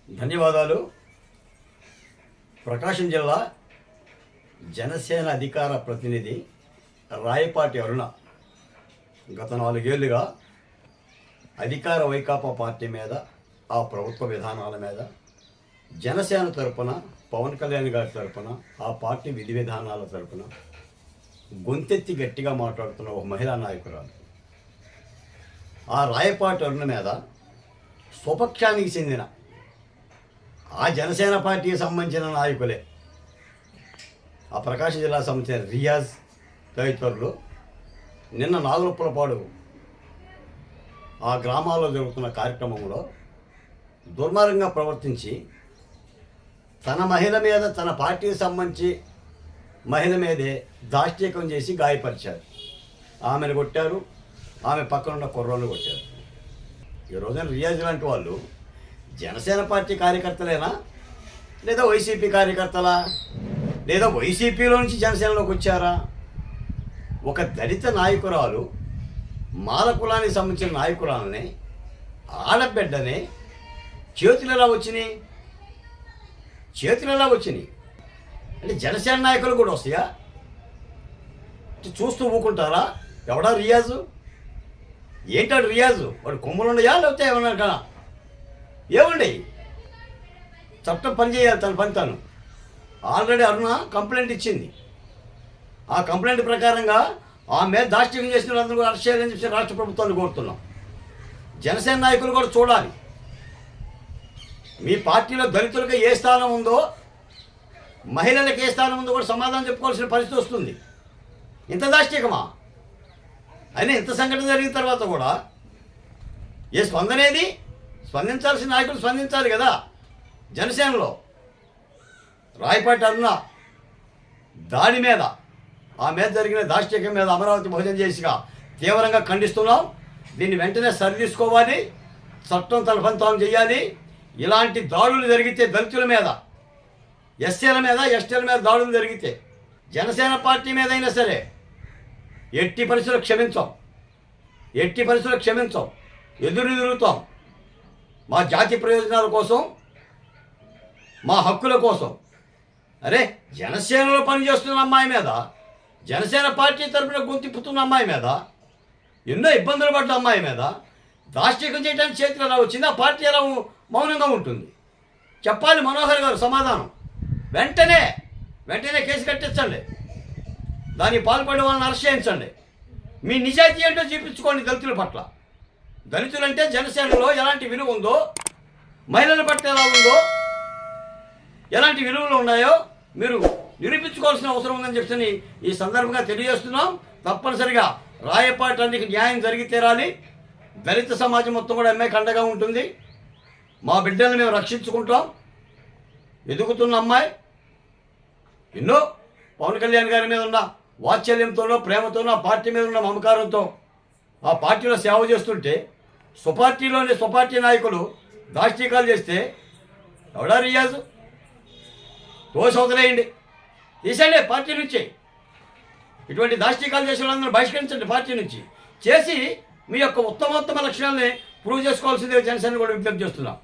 ధన్యవాదాలు. ప్రకాశం జిల్లా జనసేన అధికార ప్రతినిధి రాయపాటి అరుణ గత 4 ఏళ్లుగా అధికార వైకాపా పార్టీ మీద, ఆ ప్రభుత్వ విధానాల మీద జనసేన తరపున, పవన్ కళ్యాణ్ గారి తరపున, ఆ పార్టీ విధి విధానాల తరపున గొంతెత్తి గట్టిగా మాట్లాడుతున్న ఒక మహిళా నాయకురాలు. ఆ రాయపాటి అరుణ మీద స్వపక్షానికి చెందిన ఆ జనసేన పార్టీకి సంబంధించిన నాయకులే, ఆ ప్రకాశం జిల్లా సంబంధించిన రియాజ్ తదితరులు నిన్న నాగులపులపాడు ఆ గ్రామాల్లో జరుగుతున్న కార్యక్రమంలో దుర్మార్గంగా ప్రవర్తించి తన మహిళ మీద, తన పార్టీకి సంబంధించి మహిళ మీదే దాష్టీకం చేసి గాయపరిచారు. ఆమెను కొట్టారు, ఆమె పక్కనున్న కుర్రోళ్ళు కొట్టారు. ఈ రోజున రియాజ్ లాంటి వాళ్ళు జనసేన పార్టీ కార్యకర్తలేనా, లేదా వైసీపీ కార్యకర్తలా, లేదా వైసీపీలో నుంచి జనసేనలోకి వచ్చారా? ఒక దళిత నాయకురాలు, మాల కులానికి సంబంధించిన నాయకురాలని, ఆడబిడ్డని చేతులు ఎలా వచ్చినాయి? అంటే జనసేన నాయకులు కూడా వస్తాయా? చూస్తూ ఊకుంటారా? ఎవడా రియాజు? ఏంటాడు రియాజు? వాడు కొమ్ములు ఉన్నాయా, లేకపోతే ఏమన్నా కదా? ఏమండి, చట్టం పనిచేయాలి తన పని తాను. ఆల్రెడీ అరుణ కంప్లైంట్ ఇచ్చింది. ఆ కంప్లైంట్ ప్రకారంగా ఆ మీద దాష్టీకం చేసిన వాళ్ళందరూ కూడా అరెస్ట్ చేయాలని చెప్పి రాష్ట్ర ప్రభుత్వాన్ని కోరుతున్నాం. జనసేన నాయకులు కూడా చూడాలి. మీ పార్టీలో దళితులకు ఏ స్థానం ఉందో, మహిళలకు ఏ స్థానం ఉందో కూడా సమాధానం చెప్పుకోవాల్సిన పరిస్థితి వస్తుంది. ఇంత దాష్టీకమా? అయినా ఇంత సంఘటన జరిగిన తర్వాత కూడా ఏ స్పందనేది? స్పందించాల్సిన నాయకులు స్పందించాలి కదా. జనసేనలో రాయపాటి అరుణ దాడి మీద, ఆ మీద జరిగిన దాష్టీకం మీద అమరావతి భోజనం చేసిగా తీవ్రంగా ఖండిస్తున్నాం. దీన్ని వెంటనే సరిదీసుకోవాలి, చట్టం తన పని తాను చేయాలి. ఇలాంటి దాడులు జరిగితే దళితుల మీద, ఎస్సీల మీద, ఎస్టీల మీద దాడులు జరిగితే జనసేన పార్టీ మీద అయినా సరే ఎట్టి పరిస్థితులు క్షమించాం, ఎదురుతాం. మా జాతి ప్రయోజనాల కోసం, మా హక్కుల కోసం. అరే, జనసేనలో పనిచేస్తున్న అమ్మాయి మీద, జనసేన పార్టీ తరఫున గొంతిప్పుతున్న అమ్మాయి మీద, ఎన్నో ఇబ్బందులు పడ్డ అమ్మాయి మీద దాష్టీకం చేయడానికి చేతులు ఎలా వచ్చింది? ఆ పార్టీ ఎలా మౌనంగా ఉంటుంది? చెప్పాలి మనోహర్ గారు సమాధానం. వెంటనే కేసు కట్టించండి, దానికి పాల్పడే వాళ్ళని అరెస్ట్ చేయించండి. మీ నిజాయితీ ఏంటో చూపించుకోండి దళితుల పట్ల. దళితులంటే జనసేనలో ఎలాంటి విలువ ఉందో, మహిళల పట్ల ఎలా ఉందో, ఎలాంటి విలువలు ఉన్నాయో మీరు నిరూపించుకోవాల్సిన అవసరం ఉందని చెప్పి ఈ సందర్భంగా తెలియజేస్తున్నాం. తప్పనిసరిగా రాయపాటి అన్నికి న్యాయం జరిగి తీరాలి. దళిత సమాజం మొత్తం కూడా అమ్మాయికి అండగా ఉంటుంది. మా బిడ్డలను మేము రక్షించుకుంటాం. ఎదుగుతున్న అమ్మాయి ఎన్నో పవన్ కళ్యాణ్ గారి మీద ఉన్న వాత్సల్యంతోనో, ప్రేమతోనో, ఆ పార్టీ మీద ఉన్న మమకారంతో ఆ పార్టీలో సేవ చేస్తుంటే స్వపార్టీ నాయకులు దాష్టీకాలు చేస్తే ఎవడా రియాజు? వదిలేయండి, తీసేయండి పార్టీ నుంచి. ఇటువంటి దాష్టీకాలు చేసే వాళ్ళందరూ బహిష్కరించండి పార్టీ నుంచి. చేసి మీ యొక్క ఉత్తమోత్తమ లక్ష్యాలని ప్రూవ్ చేసుకోవాల్సిందే జనసేన కూడా విజ్ఞప్తి చేస్తున్నాం.